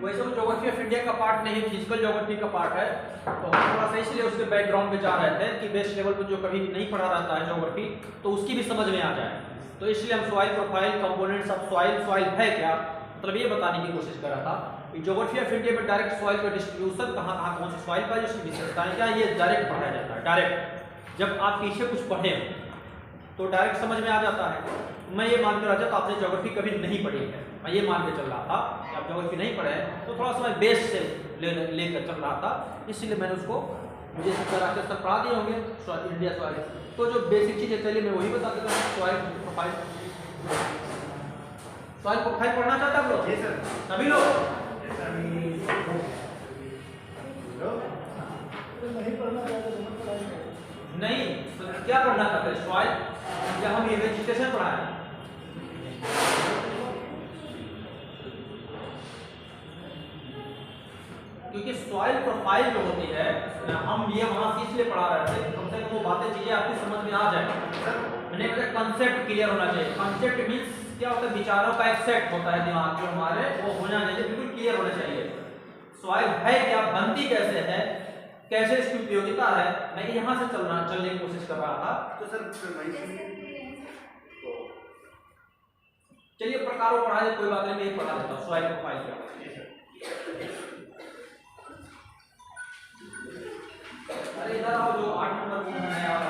वैसे वो geography of India का पार्ट नहीं, फिजिकल ज्योग्राफी का पार्ट है। तो हम थोड़ा सा इसलिए उसके बैकग्राउंड में जा रहे थे कि बेस लेवल पर जो कभी नहीं पढ़ा रहता है ज्योग्राफी, तो उसकी भी समझ में आ जाए। तो इसलिए हम soil profile, components of soil, soil है क्या, मतलब ये बताने की कोशिश कर रहा था कि ज्योग्राफी ऑफ इंडिया में डायरेक्ट सॉइल का डिस्ट्रीब्यूशन कहाँ कहाँ कौन सी सॉइल पर, उसकी विशेषताएं क्या, ये डायरेक्ट पढ़ाया जाता है। डायरेक्ट जब आप पीछे कुछ पढ़े तो डायरेक्ट समझ में आ जाता है। मैं ये मान के रहा था आपने ज्योग्राफी कभी नहीं पढ़ी है, मैं ये मान के चल रहा था कि आप ज्योग्राफी नहीं पढ़े हैं, तो थोड़ा सा मैं बेस से लेकर चल रहा था, इसलिए मैंने उसको मुझे तरह के सर पढ़ा दिए होंगे इंडिया सॉइल। तो जो बेसिक चीज़ है चलिए मैं वही बता देता हूँ। सॉइल प्रोफाइल, सॉइल प्रोफाइल पढ़ना चाहता है लोग? सभी लोग नहीं, क्या पढ़ना चाहते हैं? सॉइल या हम ये वेजिटेशन पढ़ा है? क्योंकि सॉइल प्रोफाइल जो होती है हम ये वहां से इसलिए पढ़ा रहे थे कम से कम वो बातें चीजें आपकी समझ में आ जाए। मैंने कहा कंसेप्ट क्लियर होना चाहिए। कंसेप्ट मींस क्या होता है, विचारों का एक सेट होता है दिमाग में हमारे, वो होना चाहिए, बिल्कुल क्लियर होना चाहिए। सॉइल है क्या, बनती कैसे है, कैसे इसकी उपयोगिता है, मैं यहाँ से चलने की कोशिश कर रहा था। तो सर चलिए प्रकारों पढ़ा दे, कोई बात नहीं, मैं पढ़ा देता हूँ सॉइल प्रोफाइल क्या। अरे इधर आओ, जो 8 नंबर को नया वाला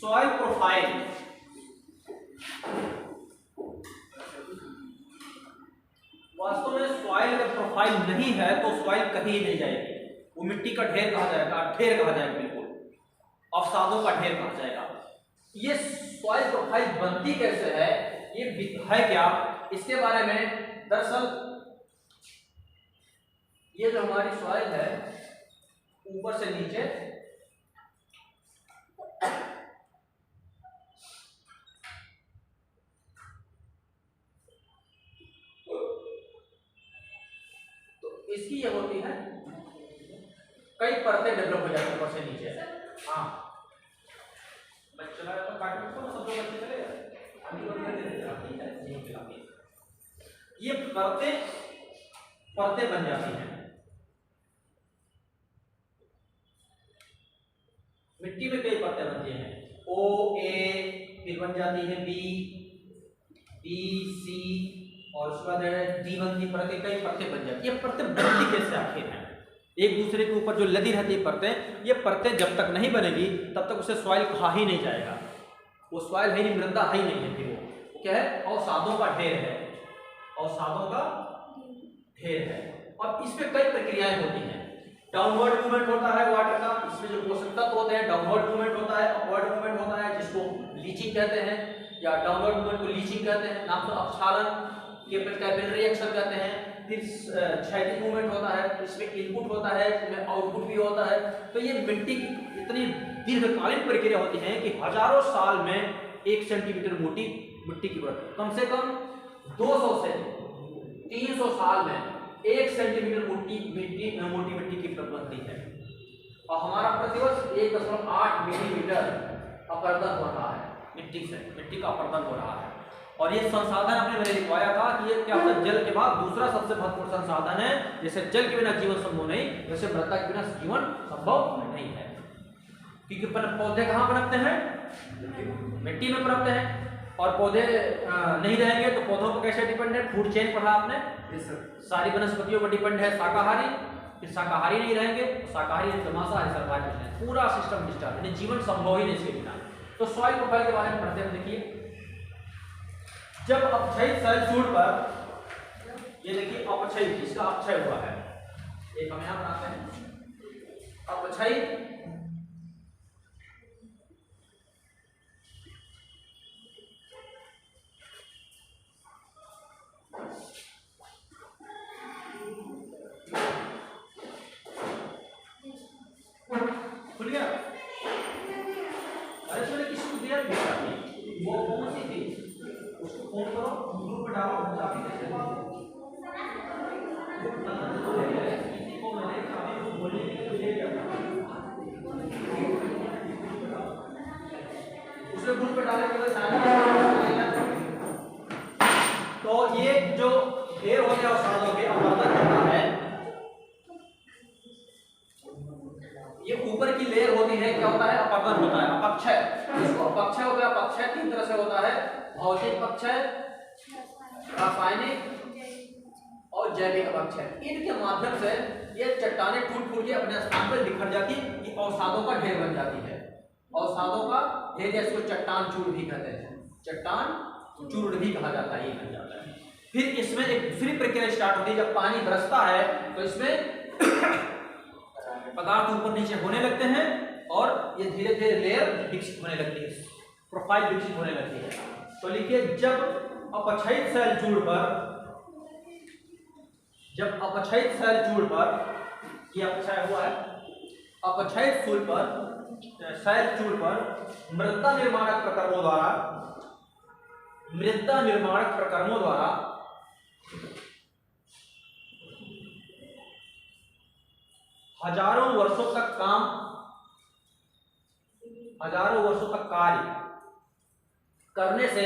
सॉइल प्रोफाइल। वास्तव में सॉइल का प्रोफाइल नहीं है तो सॉइल कहीं नहीं जाएगी, वो मिट्टी का ढेर कहा जाएगा, ढेर कहा जाएगा, बिल्कुल अवसादों का ढेर कहा जाएगा। ये सॉइल प्रोफाइल बनती कैसे है, ये है क्या, इसके बारे में दरअसल ये जो हमारी सॉइल है ऊपर से नीचे इसकी ये होती है, कई परतें डेवलप हो जाती है ऊपर से नीचे। हाँ चला तो काट को सब लोग बच्चे चले ये परतें बन जाती हैं मिट्टी में। कई परतें बनती हैं, ओ ए, फिर बन जाती है बी, बी सी, और उसके बाद डी बनती परतें, कई परतें बन जाती है। ये परतें बनती कैसे आखिर हैं, एक दूसरे के ऊपर जो लदी रहती है परतें, ये परतें जब तक नहीं बनेगी तब तक उसे सॉइल कहा ही नहीं जाएगा। वो सॉइल है नहीं, मृदा ही नहीं है, फिर वो क्या है, अवसादों का ढेर है, अवसादों का ढेर है। और इसमें कई प्रक्रियाएं होती हैं। डाउनवर्ड मूवमेंट होता है वाटर का, इसमें जो पोषक तत्व होते हैं, डाउनवर्ड मूवमेंट होता है, अपवर्ड मूवमेंट होता है जिसको लीचिंग कहते हैं, या डाउनवर्ड मूवमेंट को लीचिंग कहते हैं, नाम से अपक्षालन, कैपिलरी एक्शन कहते हैं। फिर क्षैतिज मूवमेंट होता है, इसमें इनपुट होता है, इसमें आउटपुट भी होता है। तो ये मिट्टी की इतनी दीर्घकालीन प्रक्रिया होती है कि हजारों साल में 1 सेंटीमीटर मोटी मिट्टी की बढ़त, कम से कम 200 से 300 साल में 1 सेंटीमीटर मोटी मिट्टी की परत बनती है। और हमारा प्रतिवर्ष 1.8 मिलीमीटर अपरदन हो रहा है मिट्टी से, मिट्टी का अपरदन हो रहा है। और ये संसाधन आपने मैंने लिखवाया था कि ये क्या होता है, जल के बाद दूसरा सबसे महत्वपूर्ण संसाधन है। जैसे जल के बिना जीवन संभव नहीं, वैसे मृदा के बिना जीवन संभव नहीं है। क्योंकि पौधे कहाँ पनपते हैं, मिट्टी में पनपते हैं। और पौधे नहीं रहेंगे तो पौधों पर कैसे डिपेंड है, फूड चेन पढ़ा आपने, सारी वनस्पतियों पर डिपेंड है शाकाहारी। फिर शाकाहारी नहीं रहेंगे तो शाकाहारी नहीं तो मांसाहारी सर्वाइव करते हैं, पूरा सिस्टम डिस्टर्ब, यानी जीवन संभव ही नहीं इसके बिना। तो सॉइल प्रोफाइल के बारे में पढ़ते हैं। देखिए जब अपक्षयित सेल सूट पर, ये देखिए अपक्षयित, इसका अपक्षय हुआ है, एक हम यहां बनाते हैं अपक्षयित, खुल गया। अरे मैंने किसी को दिया वो कौन सी थी, उसको फोन करो, ग्रुप में डालो, किसी को उसमें ग्रुप पे डालने के बाद तो ये जो ढेर होते हैं अवसादों के अपवर्तन होता है, ये ऊपर की लेयर होती है, क्या होता है? अपवर्तन होता है, अपक्षय। इसको अपक्षय हो गया। अपक्षय तीन तरह से होता है, भौतिक अपक्षय, रासायनिक और जैविक अपक्षय। इनके माध्यम से ये चट्टानें टूट फूट के अपने स्थान पर बिखर जाती, ये अवसादों का ढेर बन जाती है। अवसादों का ढेर, इसको चट्टान चूर्ण भी कहते हैं, चट्टान चूर्ण भी कहा जाता है, ये बन जाता है। फिर इसमें एक दूसरी प्रक्रिया स्टार्ट होती है, जब पानी बरसता है तो इसमें पदार्थ ऊपर नीचे होने लगते हैं और ये धीरे धीरे लेयर विकसित होने लगती है, प्रोफाइल विकसित होने लगती है। तो लिखिए, जब अपक्षयित सेल चूर्ण पर, जब अपक्षयित सेल चूर्ण पर, ये अपक्षय हुआ है, अपक्षयित सेल चूर्ण पर मृदा निर्माणक प्रकर्मों द्वारा हजारों वर्षों तक कार्य करने से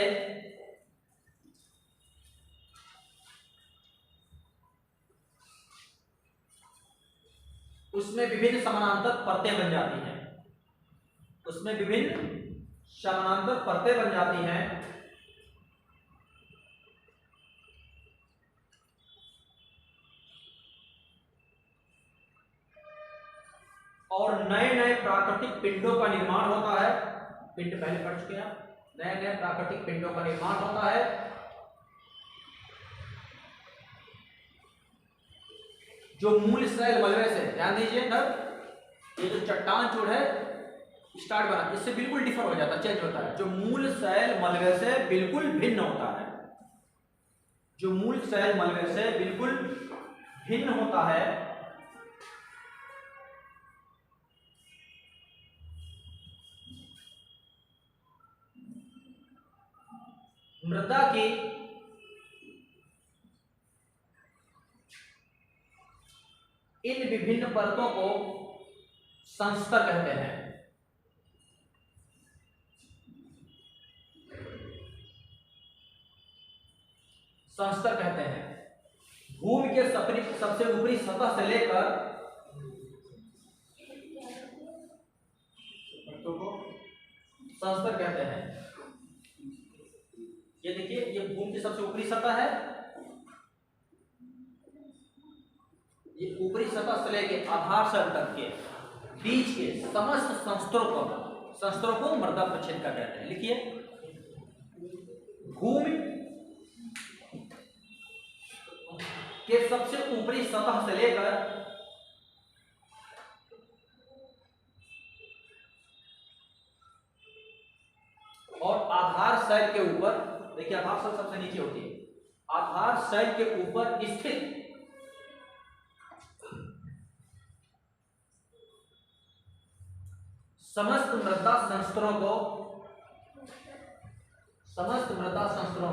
उसमें विभिन्न समानांतर परतें बन जाती हैं, उसमें विभिन्न समानांतर परतें बन जाती हैं और नए नए प्राकृतिक पिंडों का निर्माण होता है। पिंड पहले पढ़ चुके हैं, नए नए प्राकृतिक पिंडों का निर्माण होता है। जो मूल सेल मलबे से, ध्यान दीजिए सर, ये जो चट्टान चूर्ण है स्टार्ट बना, इससे बिल्कुल डिफर हो जाता है, चेंज होता है। जो मूल सेल मलबे से बिल्कुल भिन्न होता है, जो मूल सेल मलबे से बिल्कुल भिन्न होता है, मृदा की इन विभिन्न परतों को संस्तर कहते हैं। संस्तर कहते हैं। भूमि के सबसे ऊपरी सतह से लेकर संस्तर कहते हैं। ये देखिए, ये भूमि की सबसे ऊपरी सतह है, ये ऊपरी सतह से लेके आधार स्तर तक के बीच के समस्त संस्तरों को मृदा प्रच्छेदिका कहते हैं। लिखिए, भूमि के सबसे ऊपरी सतह से लेकर और आधार शैल के ऊपर, देखिए आधार शैल सबसे नीचे होती है, आधार शैल के ऊपर स्थित समस्त मृदा संस्तरों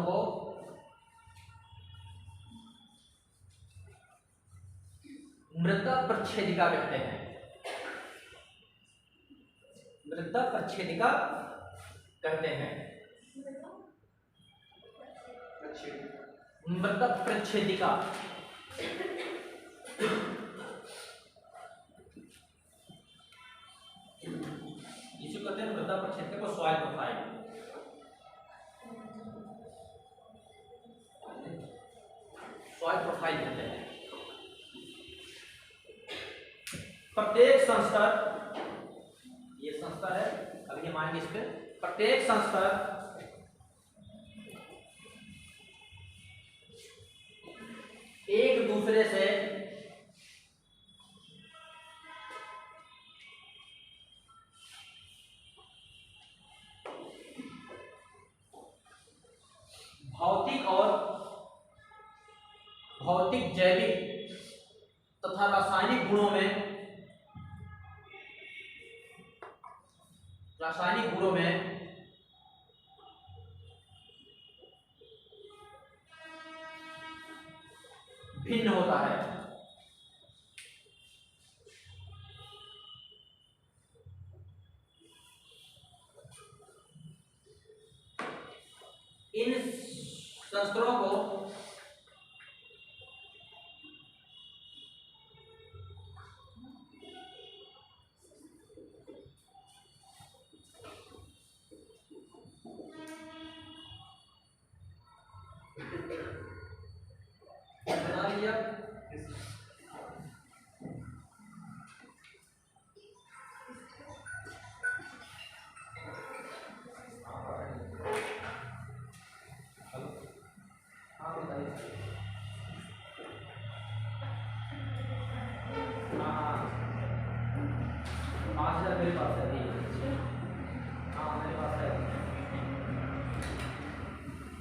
को मृदा प्रच्छेदिका कहते हैं। मृदा प्रच्छेदिका कहते हैं। मृदा प्रच्छेदिका इसे कहते हैं मृदा प्रच्छेदिका को सॉइल प्रोफाइल। सॉइल प्रोफाइल कहते हैं। प्रत्येक संस्तर, ये संस्तर है, अभी हम आएंगे इस पे। प्रत्येक संस्तर एक दूसरे से भौतिक, जैविक तथा रासायनिक गुणों में भिन्न होता है। संस्तरों को बना लिया। हाँ बताइए। हाँ 5,000 मेरे पास है अभी। हाँ मेरे पास है।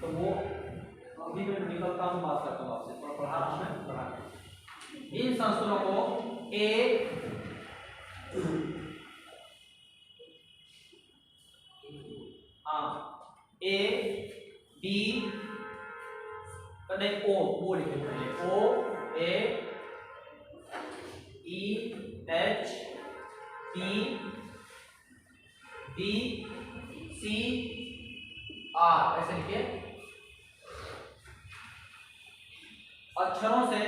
तो वो अभी मैं निकलता हूँ, बात करता हूँ आपसे, थोड़ा पढ़ा इन संस्थानों को ए बी नहीं ओ लिखे पहले, O A E H E B C R ऐसे लिखिए। अक्षरों से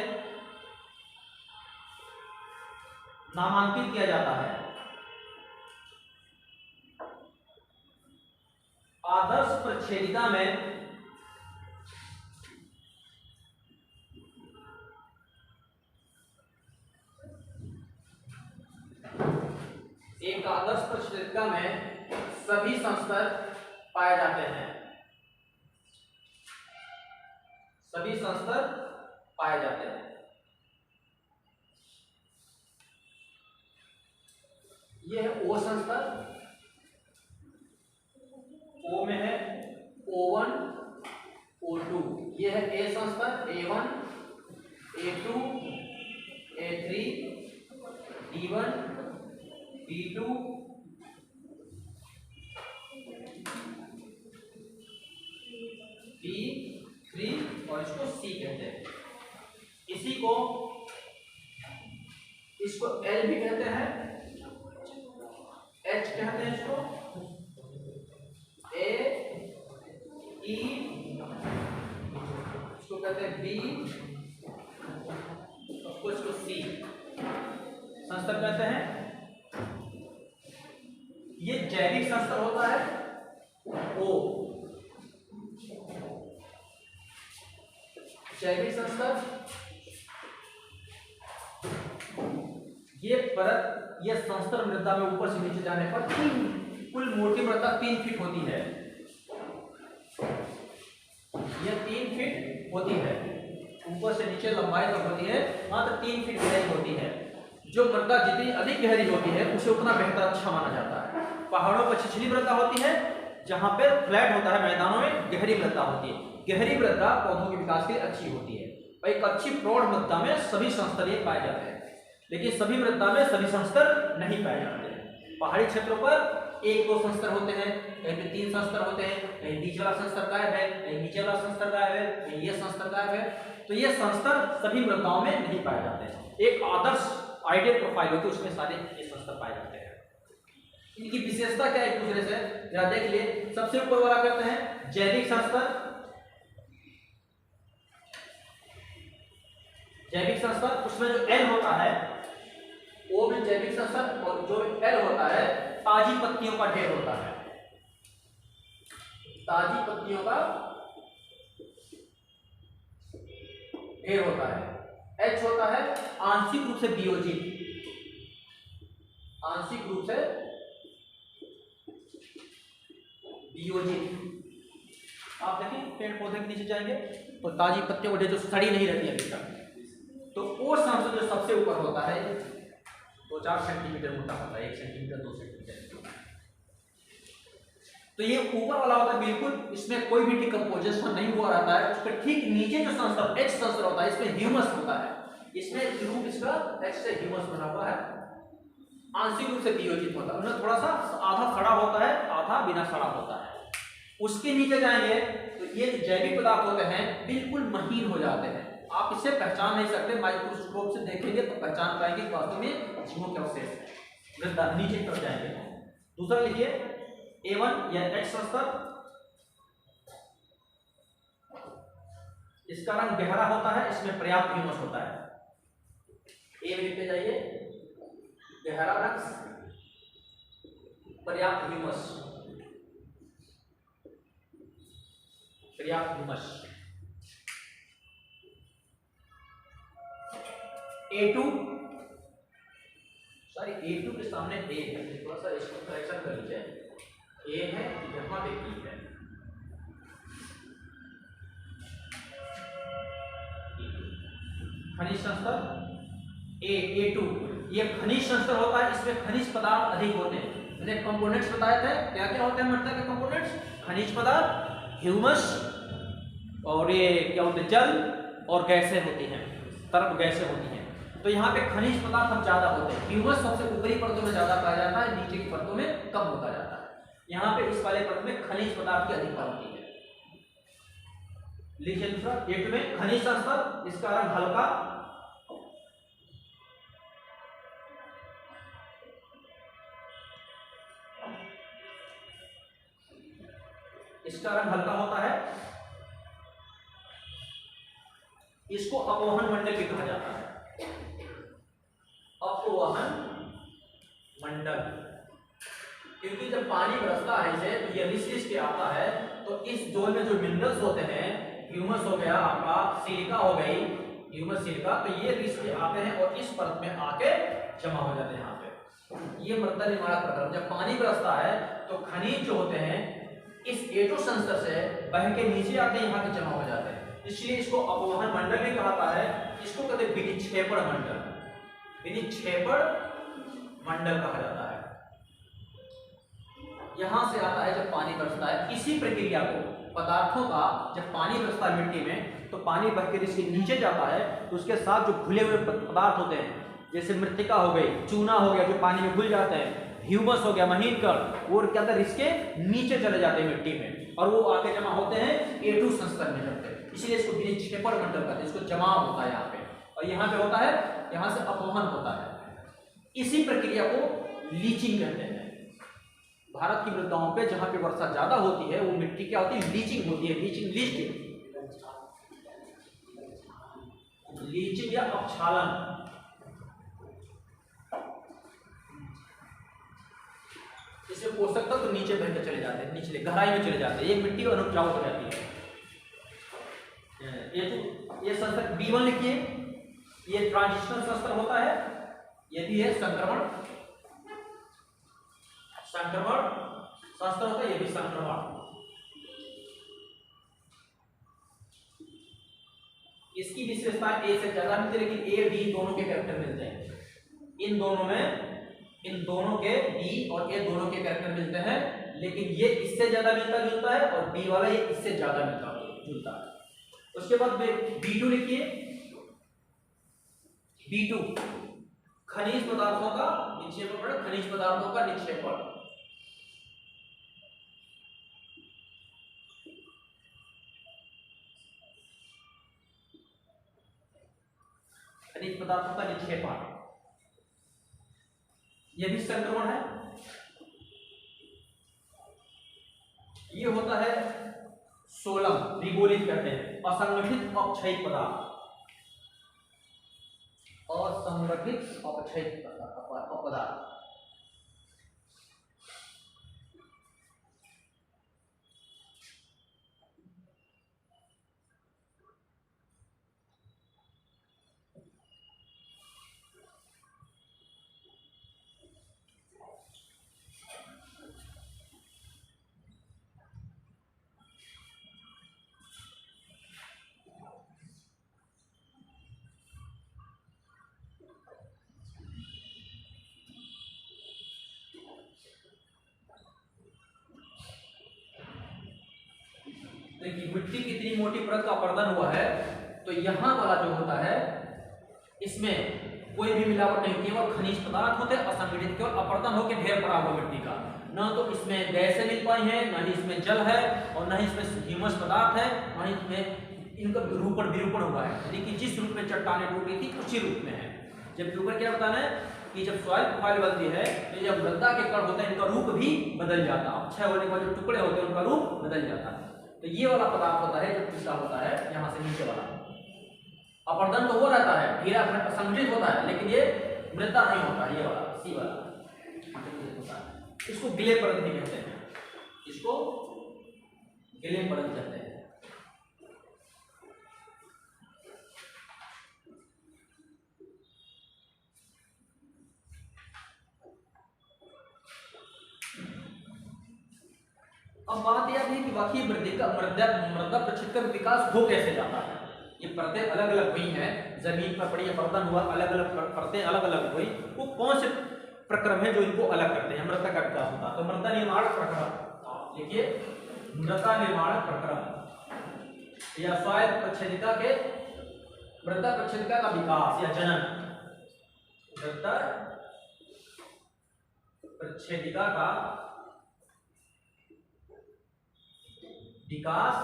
नामांकित किया जाता है। आदर्श प्रच्छेदिका में एक आदर्श प्रच्छेदिका में सभी संस्तर पाए जाते हैं। सभी संस्तर पाए जाते हैं। यह है ओ संस्तर, ओ में है O1 O2। यह है ए संस्तर A1 A2 A3 D1 D2 B3 और इसको C कहते हैं। इसको L भी कहते हैं, H कहते हैं, इसको A E इसको कहते हैं B, इसको C संस्तर कहते हैं। ये जैविक संस्तर होता है O, जैविक संस्तर। ये परत, ये संस्तर मृदा में ऊपर से नीचे जाने पर कुल मोटी मृदा 3 फीट होती है। यह 3 फीट होती है, ऊपर से नीचे लंबाई तक होती है, मात्र 3 फीट गहराई होती है। जो मृदा जितनी अधिक गहरी होती है उसे उतना बेहतर अच्छा माना जाता है। पहाड़ों पर छिछली मृदा होती है, जहां पे फ्लैट होता है, मैदानों में गहरी मृदा होती है। गहरी मृदा पौधों के विकास के लिए अच्छी होती है और एक अच्छी प्रौढ़ मृदा में सभी संस्तर पाए जाते हैं, लेकिन सभी मृदा में सभी संस्तर नहीं पाए जाते हैं। पहाड़ी क्षेत्रों पर 1-2 संस्तर होते हैं, कहीं पे 3 संस्तर होते हैं, कहीं नीचे वाला संस्तर गायब है, कहीं नीचे वाला संस्तर गायब है, कहीं ये संस्तर गायब है। तो ये संस्तर सभी मृदाओं में नहीं पाए जाते हैं। एक आदर्श आइडियल प्रोफाइल होती है, उसमें सारे ये संस्तर पाए जाते हैं। इनकी विशेषता क्या है एक दूसरे से जरा देख लिए। सबसे ऊपर वाला कहते हैं जैविक संस्तर। जैविक संस्तर, उसमें जो L होता है वो भी जैविक संस्तर, और जो L होता है ताजी पत्तियों का ढेर होता है। ताजी पत्तियों का ढेर होता है। H होता है आंशिक रूप से वियोजित, आंशिक रूप से वियोजित। आप देखिए पेड़ पौधे के नीचे जाएंगे तो ताजी पत्तियों को जो सड़ी नहीं रहती अभी तक, तो वो संस्तर जो सबसे ऊपर होता है 2-4 सेंटीमीटर मोटा होता है, 1 सेंटीमीटर 2 सेंटीमीटर। तो ये ऊपर वाला होता है बिल्कुल, इसमें कोई भी डिकम्पोजिशन नहीं हुआ रहता है। उसके ठीक नीचे जो संस्तर H संस्तर होता है, इसमें ह्यूमस होता है। इसमें रूप इसका H से ह्यूमस बना हुआ है, आंशिक रूप से वियोजित होता है। उनमें थोड़ा सा आधा सड़ा होता है, आधा बिना सड़ा होता है। उसके नीचे जाएंगे तो ये जैविक पदार्थ होते हैं बिल्कुल महीन हो जाते हैं, आप इसे पहचान नहीं सकते। माइक्रोस्कोप से देखेंगे तो पहचान पाएंगे वास्तव में जीवों के अवशेष है। नीचे की तरफ जाएंगे। दूसरा लिखिए A1 या H संस्तर। इसका रंग गहरा होता है, इसमें पर्याप्त ह्यूमस होता है। ए में लिखते जाइए, गहरा रंग, पर्याप्त ह्यूमस, पर्याप्त ह्यूमस। A2 सॉरी A2 के सामने ए है, थोड़ा सा इसको करेक्शन कर लीजिए। ए है यहाँ पे ई है, खनिज संस्तर A2 ये खनिज संस्तर होता है, इसमें खनिज पदार्थ अधिक होते हैं। मैंने कंपोनेंट्स बताए थे, क्या क्या होते हैं मृदा के कंपोनेंट्स? खनिज पदार्थ, ह्यूमस, और ये क्या होते हैं, जल और गैसें होती हैं, तरल गैसें होती हैं। तो यहाँ पे खनिज पदार्थ हम ज्यादा होते हैं। ह्यूमस सबसे ऊपरी परतों में ज्यादा पाया जाता है, नीचे की परतों में कम होता जाता है। यहाँ पे इस वाले परत में खनिज पदार्थ की अधिकता होती है। लिखिए दूसरा, A2 में खनिज संस्तर, इसका रंग हल्का, इसका रंग हल्का होता है, इसको अपवहन मंडल भी कहा जाता है। अपवहन मंडल, क्योंकि जब पानी बरसता है इसे तो ये रिस के आता है, तो इस जोन में जो मिनरल्स होते हैं, ह्यूमस हो गया आपका, सिलिका हो गई, ह्यूमस सिलिका, तो ये रिस के आते हैं और इस परत में आके जमा हो जाते हैं। यहाँ पे ये मृदा निर्माण प्रक्रम, जब पानी बरसता है तो खनिज जो होते हैं इस A2 संस्तर से बह के नीचे आते हैं, यहाँ पे जमा हो जाते हैं, इसलिए इसको अपवहन मंडल भी कहा है। इसको कहते हैं विनिक्षेपण मंडल, विनिक्षेपण मंडल कहा जाता है। यहां से आता है जब पानी बरसता है। इसी प्रक्रिया को पदार्थों का, जब पानी बरसता है मिट्टी में तो पानी बह के इसके नीचे जाता है, तो उसके साथ जो घुले हुए पदार्थ होते हैं, जैसे मृतिका हो गई, चूना हो गया जो पानी में घुल जाते हैं, ह्यूमस हो गया, महीन कण, वो क्या होता है इसके नीचे चले जाते हैं मिट्टी में, और वो आके जमा होते हैं A2 संस्तर में जाते हैं। इसलिए इसको विनिक्षेपण मंडल कहते हैं, इसको जमाव होता है यहाँ पे, और यहाँ पे होता है, यहाँ से अपवहन होता है। इसी प्रक्रिया को लीचिंग कहते हैं। भारत की मृदाओं पे जहां पे वर्षा ज्यादा होती है वो मिट्टी क्या होती है, लीचिंग होती है। लीचिंग, लीचिंग या अपक्षालन, इससे पोषक तत्व तो नीचे बहकर चले जाते हैं, निचले गहराई में चले जाते हैं, ये मिट्टी अनुपजाऊ हो जाती है। ये संस्तर B1 लिखिए, ये ट्रांजिशनल संस्तर होता है। ये भी है संक्रमण, संक्रमण संस्तर होता है, ये भी संक्रमण। इसकी विशेषता A से ज्यादा मिलती है, लेकिन A B दोनों के कैरेक्टर मिलते हैं। इन दोनों में, इन दोनों के B और A दोनों के कैरेक्टर मिलते हैं, लेकिन ये इससे ज्यादा मिलता जुलता है और B वाला ये इससे ज्यादा मिलता जुलता है। उसके बाद B2 लिखिए, B2 खनिज पदार्थों का निक्षेपण, खनिज पदार्थों का निक्षेपण। खनिज पदार्थों का निक्षेपण, यह भी संक्रमण है। ये होता है सोलम, रिगोलित कहते हैं, असंगठित अपक्षयित पदार्थ, असंगठित अपक्षयित पदार्थ। देखिए मिट्टी कितनी मोटी परत का अपर्दन हुआ है, तो यहाँ वाला जो होता है इसमें कोई भी मिलावट नहीं, केवल खनिज पदार्थ होते हैं असंगठित, केवल अपर्दन होकर ढेर पड़ा हुआ मिट्टी का। न तो इसमें गैसें मिल पाई हैं, न ही इसमें जल है, और न ही इसमें ह्यूमस पदार्थ है, न ही इसमें इनका विरूपण हुआ है, यानी कि जिस रूप में चट्टानें टूट रही थी उसी रूप में है। जब ऊपर क्या बताना है कि जब सॉइल प्रोफाइल बनती है तो जब मृदा के कण होते हैं इनका रूप भी बदल जाता है, क्षय होने के बाद जो टुकड़े होते हैं उनका रूप बदल जाता है। तो ये वाला पदार्थ होता है जो पिछला होता है यहाँ से नीचे वाला। अपर्दन तो वो रहता है, हीरा संगठित होता है, लेकिन ये मृदा नहीं होता, ये वाला सी वाला होता है। इसको गिले परत भी कहते हैं, इसको गिले परत कहते हैं। अब बात यह है कि वाकई मृदा प्रक्षेपण का विकास हो कैसे जाता है। ये परतें अलग अलग हुई हैं, जमीन पर पड़ी अपरदन हुआ, अलग अलग परतें अलग अलग हुई, वो कौन से प्रक्रम है जो इनको अलग करते हैं, मृदा का विकास होता है। तो मृदा निर्माण प्रक्रम, देखिए मृदा निर्माण प्रक्रम या स्वायत्त प्रच्छेदिका के मृदा प्रच्छेदिका का विकास या जनन, मृदा प्रच्छेदिका का विकास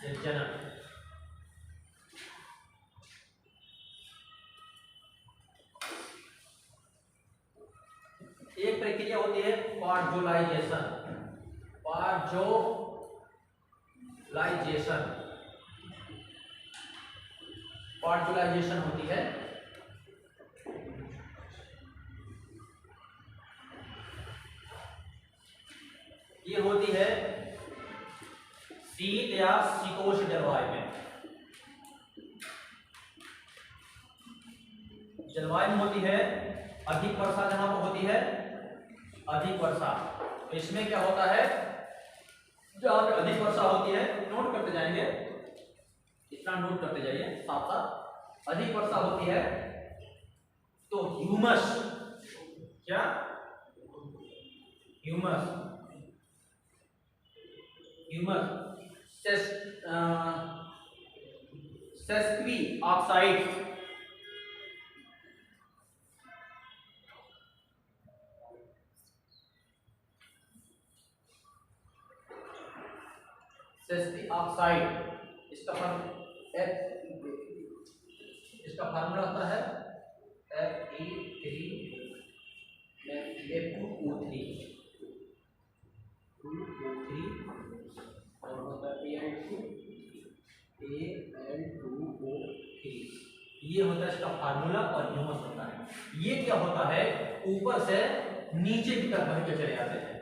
या जनन। एक प्रक्रिया होती है पार्जोलाइजेशन, पार्जोलाइजेशन होती है। ये होती है शीत या शीतोष्ण जलवायु में, जलवायु में होती है। अधिक वर्षा जहां पर होती है, अधिक वर्षा, तो इसमें क्या होता है, जहां पर अधिक वर्षा होती है, नोट करते जाएंगे, इतना नोट करते जाइए साथ साथ। अधिक वर्षा होती है तो ह्यूमस, क्या ह्यूमस सेस्क्वी ऑक्साइड, इसका फार्मूला होता है Fe3F2O3 और होता है Al2O3। ये होता है इसका फार्मूला और ह्यूमस होता है। ये क्या होता है, ऊपर से नीचे की तरफ बह के चले जाते हैं।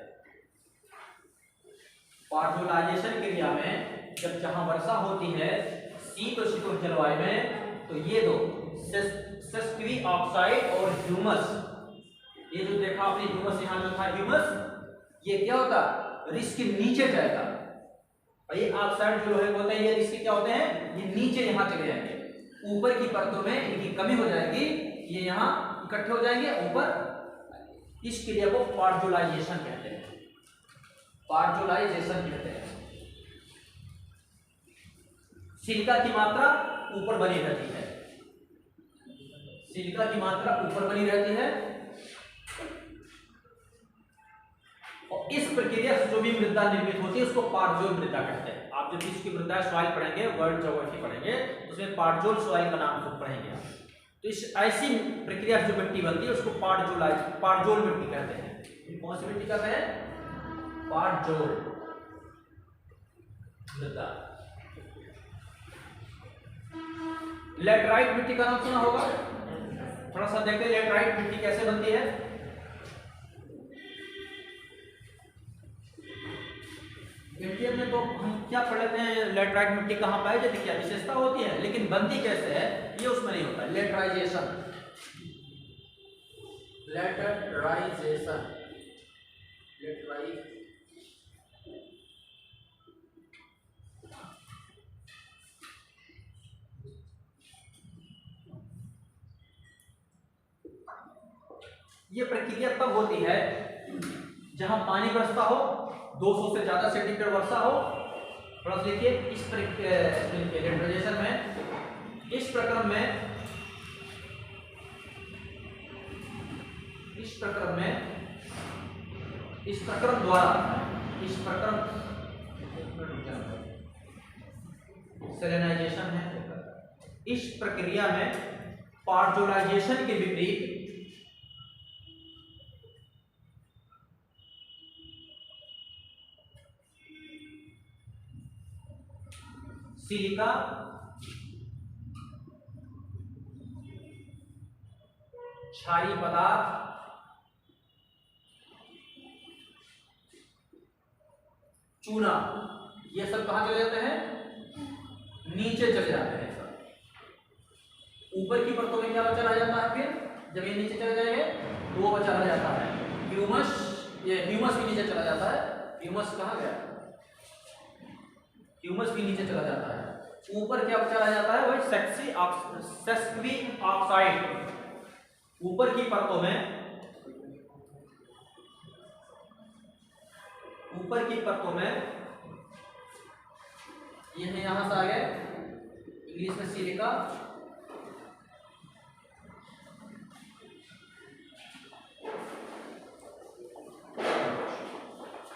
पार्जोलाइजेशन क्रिया में जब जहां वर्षा होती है शीत और शीतोष्ण जलवायु में, तो ये दो सेस्क्वी ऑक्साइड और ह्यूमस, ये जो देखा आपने ह्यूमस, यहाँ जो था ह्यूमस, ये क्या होता है, रिस के नीचे जाएगा। और ये ऑक्साइड जो लोहे होते हैं, ये रिस के क्या होते हैं, ये नीचे यहाँ चले जाएंगे। ऊपर की परतों में इनकी कमी हो जाएगी, ये यहाँ इकट्ठे हो जाएंगे ऊपर। इस क्रिया को पार्जोलाइजेशन कहते हैं, पार्जोलाइजेशन कहते हैं। सिलिका की मात्रा ऊपर बनी रहती है, सिलिका की मात्रा ऊपर बनी रहती है, और इस प्रक्रिया से जो भी मृदा निर्मित होती है उसको पार्जोल मृदा कहते हैं। आप जब इसकी मृदा सॉइल पढ़ेंगे, वर्ल्ड ज्योग्राफी पढ़ेंगे, उसमें पार्जोल सॉइल का नाम खुद पढ़ेंगे आप। तो इस ऐसी प्रक्रिया से जो मिट्टी बनती है उसको पार्जोल मिट्टी कहते हैं। कौन सी मिट्टी कहते हैं, पार्जोल मृदा। लैटराइट मिट्टी का नाम सुना होगा, थोड़ा सा देखते हैं लैटराइट मिट्टी कैसे बनती है। इंडियन में तो हम क्या पढ़ लेते हैं, लैटराइट मिट्टी कहाँ पाई जाती है, क्या विशेषता होती है, लेकिन बनती कैसे है ये उसमें नहीं होता। लेटराइजेशन, लेटराइजेशन, ये प्रक्रिया तब होती है जहां पानी बरसता हो, 200 से ज्यादा सेंटीमीटर वर्षा हो। थोड़ा देखिए इस लेटराइजेशन में, इस प्रक्रम में, इस प्रक्रम द्वारा, इस प्रक्रम सेलेनाइजेशन है। इस प्रक्रिया में पार्जोलाइजेशन के विपरीत सिलिका, क्षारीय पदार्थ, चूना, ये सब कहां चले जाते हैं? नीचे चले जाते हैं सब। ऊपर की परतों में क्या बचा रह जाता है? फिर जब ये नीचे चले जाएंगे तो वो बचा रह जाता है ह्यूमस। ये ह्यूमस भी नीचे चला जाता है। ह्यूमस कहाँ गया? ह्यूमस भी नीचे चला जाता है। ऊपर क्या बचा रह जाता है? वही सेस्क्वी ऑक्साइड। ऊपर की परतों में, ऊपर की परतों में ये है, यहां से आ गए इंग्लिश में सिलिका,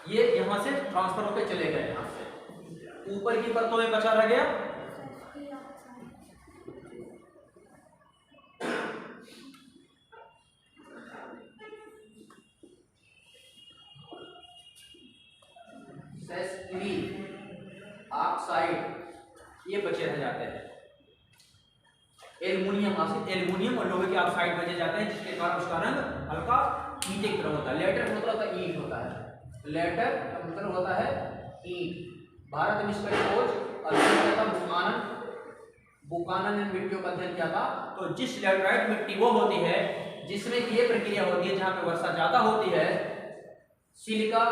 ये यहां से ट्रांसफर होकर चले गए। यहां से ऊपर की परतों में बचा रह गया सेस्क्वी ऑक्साइड, ये बचे रह जाते हैं। एल्युमिनियम और लोहे के ऑक्साइड बचे जाते हैं, जिसके कारण उसका रंग हल्का ईंटे की तरह होता है। लेटर का मतलब होता है ईंट होता है। लेटर का मतलब होता है ईंट। भारत में इसका खोज बुकानन ने मिट्टियों का अध्ययन किया था। तो जिस लेटराइट मिट्टी वो होती है जिसमें ये प्रक्रिया होती है, जहां पे वर्षा ज्यादा होती है, सिलिका,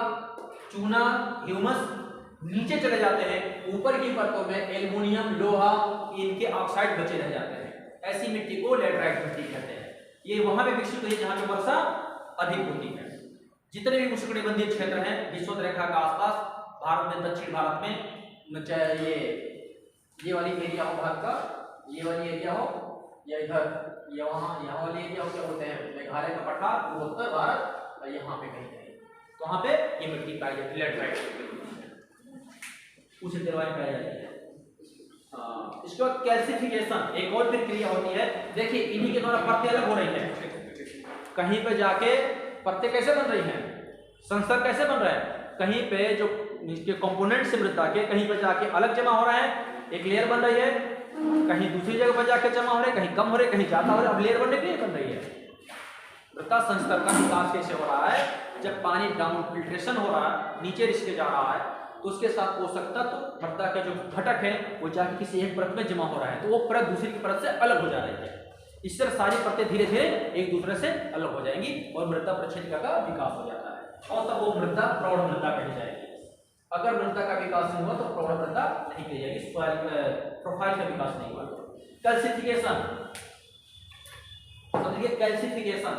चूना, ह्यूमस नीचे चले जाते हैं, ऊपर की परतों में एल्युमिनियम, लोहा, इनके ऑक्साइड बचे रह जाते हैं। ऐसी मिट्टी को लेटराइट मिट्टी कहते हैं। ये वहां पे विकसित हुई है जहां पे वर्षा अधिक होती है। जितने भी उष्णकटिबंधीय क्षेत्र हैं विषुवत रेखा के आसपास, भारत में, दक्षिण भारत में, चाहे ये वाली एरिया हो भारत का, ये वाली एरिया हो, या इधर या वहां यहाँ वाली एरिया हो, क्या बोलते हैं, मेघालय का पठार, उत्तर भारत, और यहाँ पे कहीं कहीं, तो वहां पे ये मिट्टी पाई जाती है, लेटराइट उसे जलवायु पाई जाती है। इसके बाद कैल्सिफिकेशन, एक और प्रक्रिया होती है। देखिए इन्हीं के द्वारा परतें अलग हो रही है। कहीं पे जाके परतें कैसे बन रही हैं, संस्तर कैसे बन रहा है, कहीं पे जो इसके कंपोनेंट्स मृदा के कहीं पे जाके अलग जमा हो रहा है, एक लेयर बन रही है, कहीं दूसरी जगह पर जाके जमा हो रहे हैं, कहीं कम हो रहे हैं, कहीं ज्यादा हो रहे हैं। अब लेयर बनने के लिए बन रही है। मृदा संस्तर का विकास कैसे हो रहा है? जब पानी डाउन फिल्ट्रेशन हो रहा है, नीचे रिसके जा रहा है, तो उसके साथ पोषक तत्व मृदा के जो घटक है वो जाके किसी एक परत में जमा हो रहा है, तो वो परत दूसरी की परत से अलग हो जा रही है। इस तरह सारी परतें धीरे धीरे एक दूसरे से अलग हो जाएंगी और मृदा परिच्छेदिका का विकास हो जाता है, और तब वो मृदा प्रौढ़ मृदा कही जाएगी। अगर मृदा का विकास नहीं हुआ तो प्रौढ़ मृदा नहीं कही जाएगी, प्रोफाइल का विकास नहीं हुआ। कैल्सिफिकेशन, समझिए कैल्सिफिकेशन,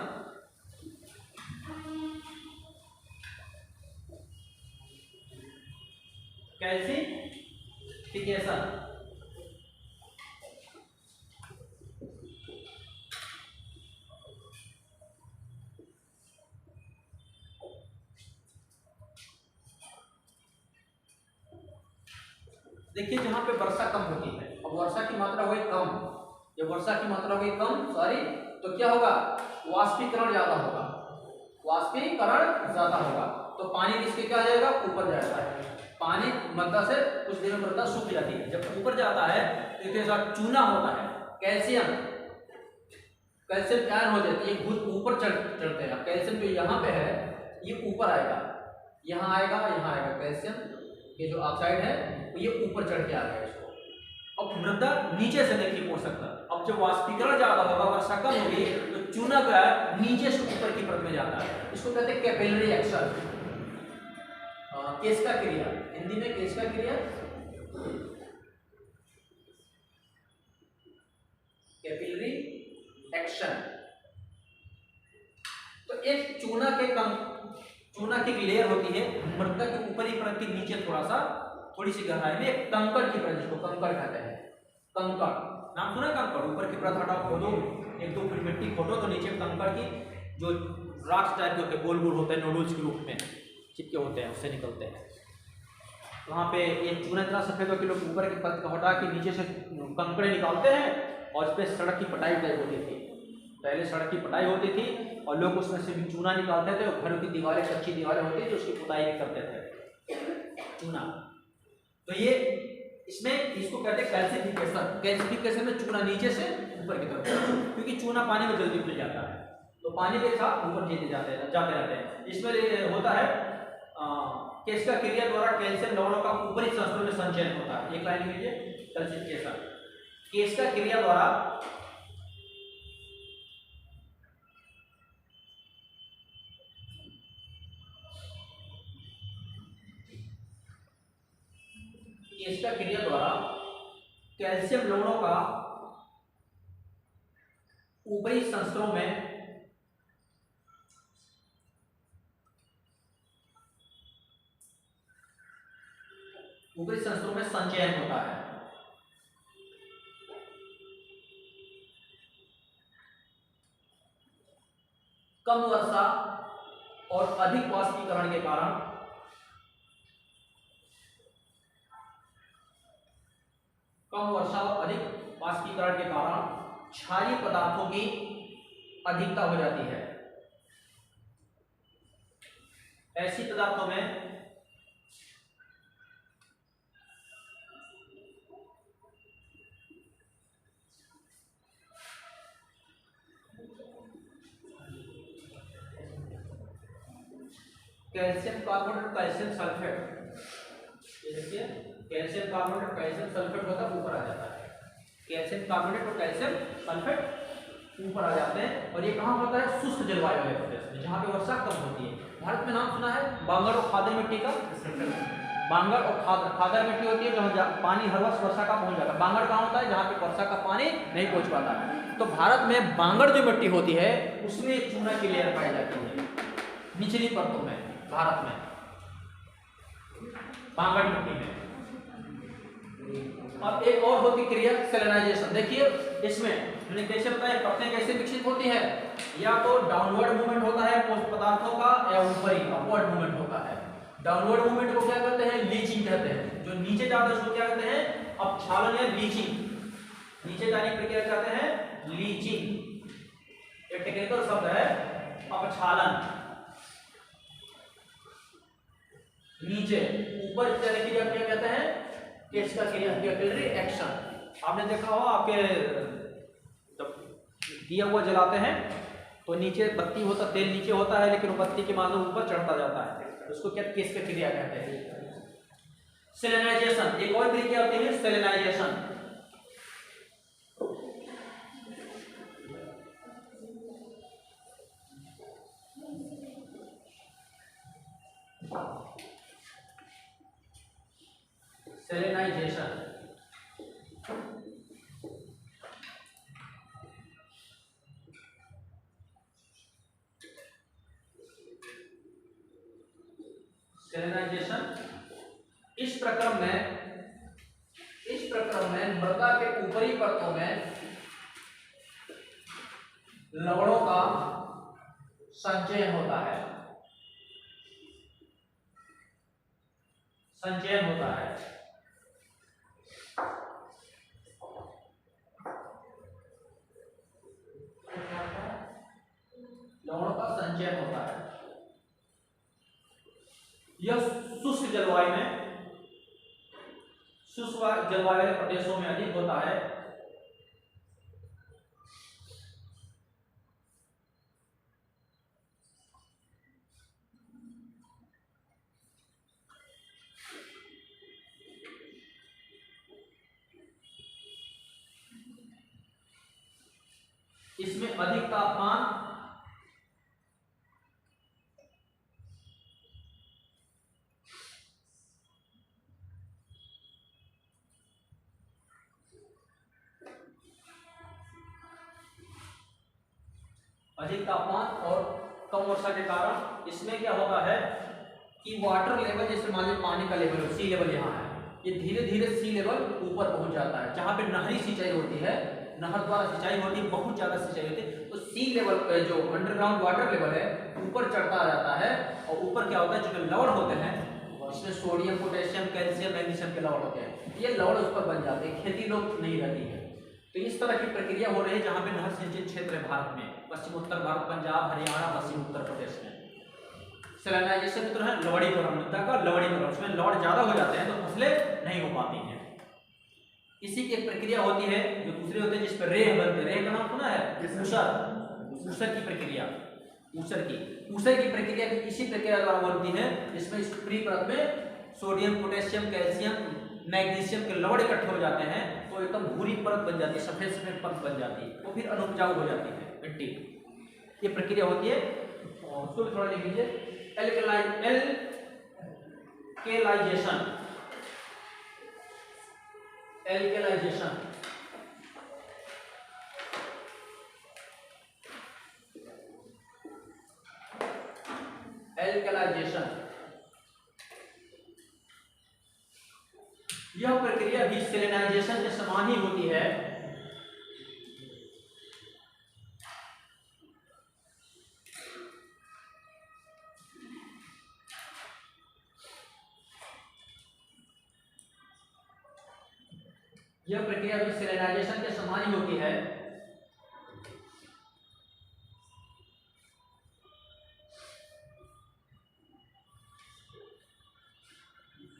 कैल्सिफिकेशन देखिए जहां पे वर्षा कम होती है, अब वर्षा की मात्रा हुई कम, जब वर्षा की मात्रा हुई कम तो क्या होगा, वाष्पीकरण ज्यादा होगा, वाष्पीकरण ज्यादा होगा, तो पानी किसके क्या जाएगा, ऊपर जाता है। पानी मृदा से कुछ देर में मृदा सूख जाती है, जब ऊपर जाता है तो इसके साथ चूना होता है, कैल्शियम आयन हो जाती है, भूत ऊपर चढ़ते हैं। कैल्शियम जो यहाँ पे है ये ऊपर आएगा, यहाँ आएगा, यहाँ आएगा, कैल्शियम ये जो ऑक्साइड है ये ऊपर चढ़ के आ गया इसको। अब मृदा नीचे से देखिए पोषक तत्व, अब जब वाष्पीकरण ज्यादा होगा, वर्षा कम होगी, तो चूना का नीचे से ऊपर की परत में जाता है, इसको कहते हैं कैपिलरी एक्शन, केशिका क्रिया, हिंदी में केशिका क्रिया, कैपिलरी एक्शन। तो एक चूना की लेयर होती है मृदा के ऊपरी परत के नीचे, थोड़ी सी गहराई में एक कंकड़ की परत, जिसको कंकड़ कहते हैं। कंकड़ नाम सुना, कंकड़ ऊपर की परत हटाओ, खोदो 1-2 फीट मिट्टी खोदो तो नीचे कंकड़ की जो रॉक्स टाइप के होते हैं, गोल गोल होते हैं, नोडल्स के रूप में चिपके होते हैं, उससे निकलते हैं। वहाँ पे ये चूना इतना सफेद हो कि लोग ऊपर की परत को हटा के नीचे से कंकड़े निकालते हैं, और इस पर सड़क की पटाई होती थी। पहले सड़क की पटाई होती थी और लोग उसमें से भी चूना निकालते थे, और घरों की दीवारें, कच्ची दीवारें होती थी, उसकी पुताई भी करते थे चूना। तो ये इसमें इसको कहते हैं कैल्सिफिकेशन। कैल्सिफिकेशन में चूना नीचे से ऊपर की तरफ, क्योंकि चूना पानी में जल्दी घुल जाता है तो पानी के साथ ऊपर नीचे जाते रहते हैं। इसमें होता है केस्का क्रिया द्वारा कैल्शियम लवणों का ऊपरी संस्तरों में संचयन होता है। एक लाइन लीजिए, कैल्सिफिकेशन केस्का क्रिया द्वारा केस्का क्रिया द्वारा कैल्शियम लवणों का ऊपरी संस्तरों में संचयन होता है। कम वर्षा और अधिक वाष्पीकरण के कारण क्षारीय पदार्थों की अधिकता हो जाती है। ऐसी पदार्थों में कैल्शियम कार्बोनेट और कैल्शियम सल्फेट, ये देखिए कैल्शियम कार्बोनेट और कैल्शियम सल्फेट होता है ऊपर आ जाता है। कैल्शियम कार्बोनेट और कैल्शियम सल्फेट ऊपर आ जाते हैं और ये कहाँ होता है? शुष्क जलवायु वाले प्रदेश में जहाँ पे वर्षा कम होती है। भारत में नाम सुना है बांगर और खादर मिट्टी का? बांगर और खादर मिट्टी होती है जहाँ पानी हर वर्ष वर्षा का पहुंच जाता है। बांगर कहाँ होता है? जहाँ पे वर्षा का पानी नहीं पहुंच पाता है। तो भारत में बांगर जो मिट्टी होती है उसमें चूना की लेयर पाई जाती है निचली परतों में। भारत में बांगर मिट्टी में। अब एक और होती क्रिया सेलेनाइजेशन। देखिए इसमें मैंने कैसे बताया परतें कैसे विकसित होती है, या तो डाउनवर्ड मूवमेंट होता है पदार्थों का या ऊपरी अपवर्ड मूवमेंट होता है। डाउनवर्ड मूवमेंट को क्या कहते हैं? लीचिंग कहते हैं। जो नीचे जाते हैं उसको क्या कहते हैं? अपक्षालन या लीचिंग। नीचे जाने की प्रक्रिया कहते हैं लीचिंग। एक टेक्निकल शब्द है अपक्षालन। नीचे ऊपर जाने की क्या कहते हैं? केस्का क्रिया, कैपिलरी एक्शन। आपने देखा होगा आपके जब दिया हुआ जलाते हैं तो नीचे बत्ती होता, तेल नीचे होता है लेकिन बत्ती के मानो ऊपर चढ़ता जाता है, उसको क्या केस्का क्रिया कहते हैं। सेलेनाइजेशन एक और क्रिया होती है सेलेनाइजेशन। सेलेनाइजेशन इस प्रक्रम में मृदा के ऊपरी परतों में लवणों का संचयन होता है। लवणों का संचयन होता है। यह शुष्क जलवायु वाले प्रदेशों में अधिक होता है। इसमें अधिक तापमान और कम वर्षा के कारण इसमें क्या होता है कि वाटर लेवल, जैसे मान लीजिए पानी का लेवल सी लेवल यहाँ है, ये धीरे धीरे सी लेवल ऊपर पहुंच जाता है। जहाँ पे नहरी सिंचाई होती है, नहर द्वारा सिंचाई होती है, बहुत ज्यादा सिंचाई होती है, तो सी लेवल जो अंडरग्राउंड वाटर लेवल है ऊपर चढ़ता जाता है। और ऊपर क्या होता है, जो लवण होते हैं इसमें सोडियम, पोटेशियम, कैल्शियम, मैग्नीशियम के लवण होते हैं, ये लवण उस पर बन जाते हैं, खेती लोग नहीं रहती है। तो इस तरह की प्रक्रिया हो रही है जहाँ पे नहर सिंचित क्षेत्र है भारत में, पश्चिम उत्तर भारत, पंजाब, हरियाणा, पश्चिम उत्तर प्रदेश में। सेलेनाइजेशन तो है लवणीकरण, मृदा का लवणीकरण, उसमें लवण ज्यादा हो जाते हैं तो फसलें नहीं हो पाती हैं। इसी की एक प्रक्रिया होती है जो दूसरे होते हैं जिस पर रेह बनते हैं। रेह का नाम सुना है? ऊसर। ऊसर की प्रक्रिया, ऊसर की प्रक्रिया इसी प्रक्रिया द्वारा बनती है जिसमें इस ऊपरी परत में सोडियम, पोटेशियम, कैल्शियम, मैग्नीशियम के लवण इकट्ठे हो जाते हैं तो एकदम भूरी परत बन जाती है, सफेद सफेद परत बन जाती है, वो फिर अनुपजाऊ हो जाती है मिट्टी। ये प्रक्रिया होती है। और उसको भी थोड़ा लिख लीजिए, एल्केलाइजेशन। एल्केलाइजेशन एल्केलाइजेशन यह प्रक्रिया भी सेलेनाइजेशन के समान ही होती है। यह प्रक्रिया भी सेलेनाइजेशन के समान ही होती है।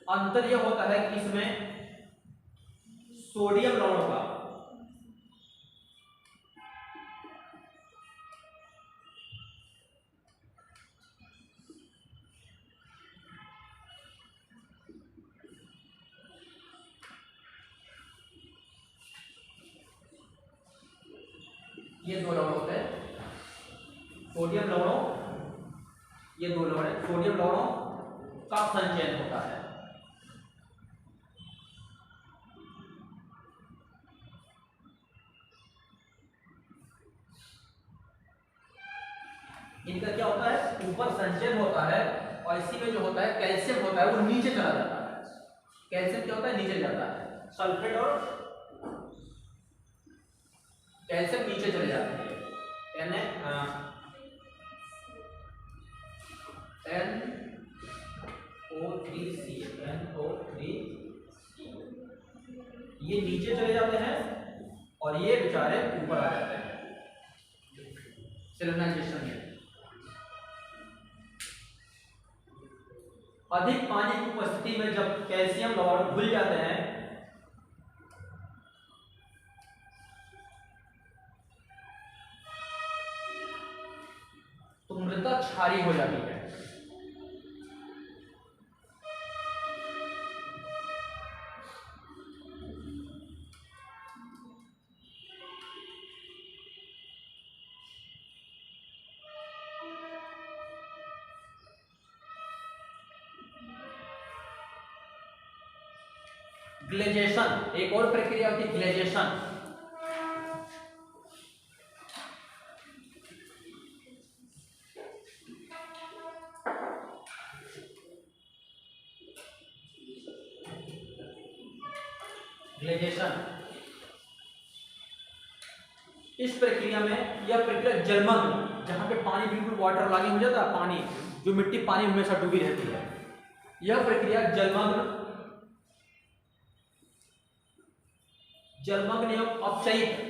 अंतर यह होता है कि इसमें सोडियम लवणों का ये दो लवण होते हैं, सोडियम लवणों, ये दो लवण है, सोडियम लवणों का संचयन होता है। इनका क्या होता है? ऊपर संचयन होता है और इसी में जो होता है कैल्शियम होता है वो नीचे चला जाता है। कैल्शियम क्या होता है? नीचे जाता है। सल्फेट और कैल्शियम नीचे चले जाते हैं। NO3C, ये नीचे चले जाते हैं और ये बेचारे ऊपर आ जाते हैं सेलेनाइजेशन में। अधिक पानी की उपस्थिति में जब कैल्शियम लवण घुल जाते हैं तो मृदा क्षारीय हो जाती है। ग्लेजेशन, एक और प्रक्रिया होती है ग्लेजेशन। ग्लेजेशन इस प्रक्रिया में, यह प्रक्रिया जलमग्न, जहां पे पानी बिल्कुल वाटर लॉगिंग हो जाता है, पानी जो मिट्टी पानी में हमेशा डूबी रहती है, यह प्रक्रिया जलमग्न एवं अपचयित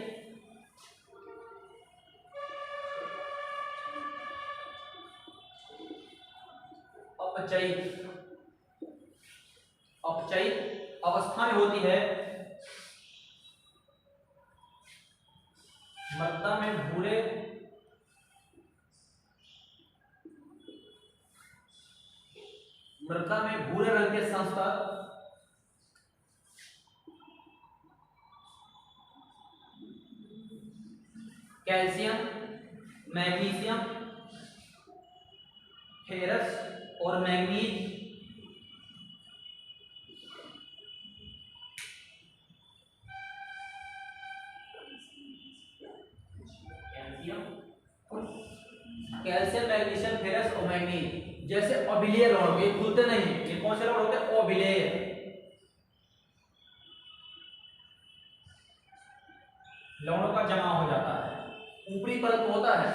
अपचयित अपचयित अवस्था में होती है। मृदा में भूरे रंग के संस्तर कैल्शियम, मैग्नीशियम, फेरस और मैंगनीज कैल्शियम, मैग्नीशियम, फेरस और मैंगनीज जैसे अभिलेय लवण, ये भूलते नहीं, ये कौन से लवण होते हैं? अभिलेय। लवणों का जमा हो जाता है, ऊपरी परत में होता है।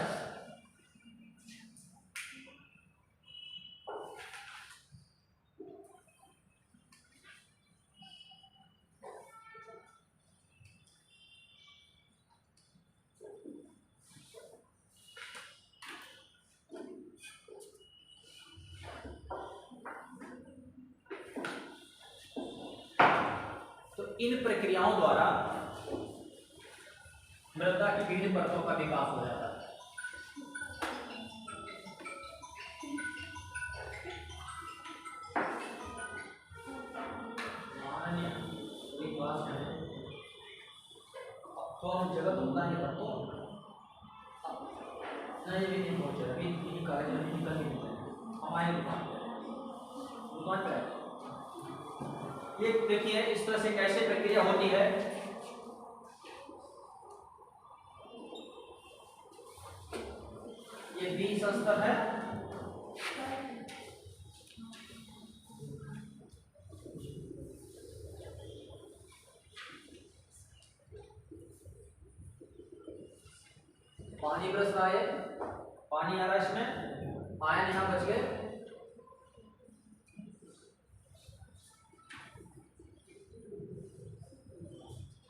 तो इन प्रक्रियाओं द्वारा मृदा की विभिन्न परतों का विकास हो जाता है। तो हम जगह तो है परतों नहीं भी नहीं पहुंचे अभी निकल हमारे दुकान पे ये देखिए इस तरह से कैसे प्रक्रिया होती है। ये बी संस्तर है, पानी ब्रश रहा है, पानी आ रहा है इसमें, आयन यहां बच गए,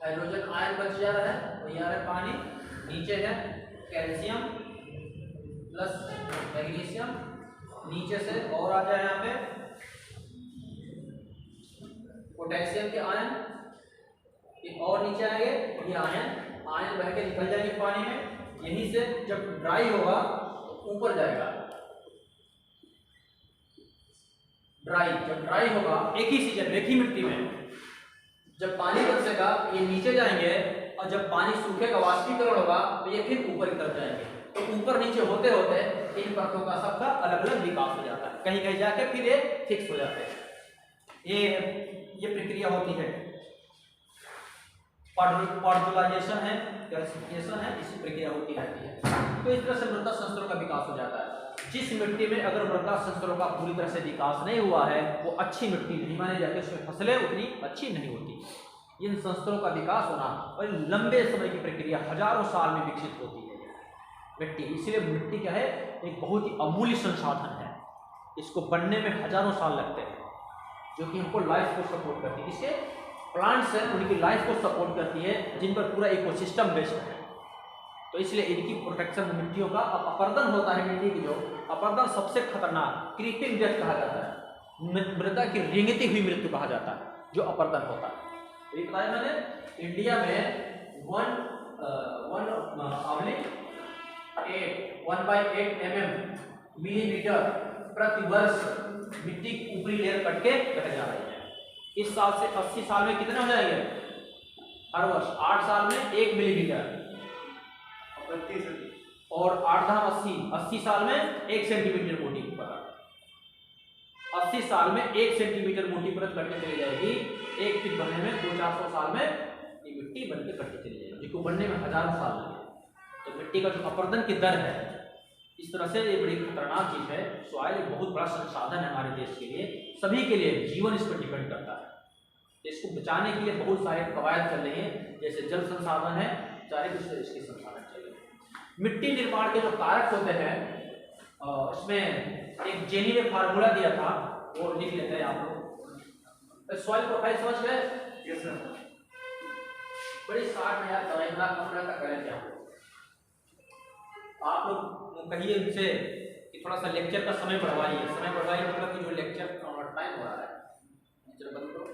हाइड्रोजन आयन बच जा रहा है, वही आ रहा है पानी, नीचे है कैल्शियम प्लस मैग्नीशियम, नीचे से और आ जाए यहाँ पे पोटेशियम के आयन, ये और नीचे आएंगे, ये आयन बह के निकल जाएंगे पानी में, यहीं से जब ड्राई होगा ऊपर जाएगा, जब ड्राई होगा एक ही सीजन एक ही मिट्टी में जब पानी बरसेगा ये नीचे जाएंगे, और जब पानी सूखेगा वाष्पीकरण होगा तो ये फिर ऊपर की तरफ जाएंगे। तो ऊपर नीचे होते होते इन परतों का सबका अलग अलग विकास हो जाता है, कहीं कहीं जाके फिर ये फिक्स हो जाते हैं। ये प्रक्रिया होती है, पार्टुलाइजेशन है, कैल्सिफिकेशन है, इसी प्रक्रिया होती रहती है। तो इस तरह से मृदा संस्तरों का विकास हो जाता है। जिस मिट्टी में अगर मृदा संस्तरों का पूरी तरह से विकास नहीं हुआ है वो अच्छी मिट्टी नहीं मानी जाती, उसमें फसलें उतनी अच्छी नहीं होती। इन संस्तरों का विकास होना और लंबे समय की प्रक्रिया हजारों साल में विकसित होती है मिट्टी। इसलिए मिट्टी क्या है, एक बहुत ही अमूल्य संसाधन है, इसको बनने में हजारों साल लगते हैं, जो कि हमको लाइफ को सपोर्ट करती है। इससे प्लांट्स हैं उनकी लाइफ को सपोर्ट करती है, जिन पर पूरा इकोसिस्टम बेस्ड है। तो इसलिए इनकी प्रोटेक्शन मिट्टियों का अपरदन होता है, मिट्टी की जो अपरदन सबसे खतरनाक क्रीपिंग डेथ कहा जाता है, मृदा की रेंगती हुई मृत्यु कहा जाता है जो अपरदन होता है। तो ये बताया मैंने, इंडिया में 1/8 mm मिलीमीटर प्रति वर्ष मिट्टी की ऊपरी लेयर कट के रह जा रही है। इस साल से 80 साल में कितने हो जाएंगे, हर वर्ष 8 साल में 1 मिलीमीटर, और 80 साल में 1 सेंटीमीटर मोटी परत, 80 साल में 1 सेंटीमीटर मोटी परत कटने चली जाएगी। 1 फीट बनने में 200-400 साल में ये मिट्टी बनकर कटती चली जाएगी, जिसको बनने में हजारों साल लगे। तो मिट्टी का जो अपरदन की दर है, इस तरह से ये बड़ी खतरनाक चीज है। सॉइल एक बहुत बड़ा संसाधन है हमारे देश के लिए, सभी के लिए जीवन इस पर डिपेंड करता है। इसको बचाने के लिए बहुत सारे कवायद चल रही हैं, जैसे जल संसाधन है, चाहे दूसरे इसके संसाधन चल रहे हैं। मिट्टी निर्माण के जो कारक होते हैं, इसमें एक जेनी ने फार्मूला दिया था, वो लिख लेते हैं आप लोग। सॉइल प्रोफाइल समझ गए? Yes sir. बड़ी 60 में यार दवाई बड़ा कम रहता, करें क्या आप लोग कहिए उनसे कि थोड़ा सा लेक्चर का समय बढ़वाइए। समय बढ़वाइए मतलब कि जो लेक्चर टाइम हो रहा है, चलो बंद करो।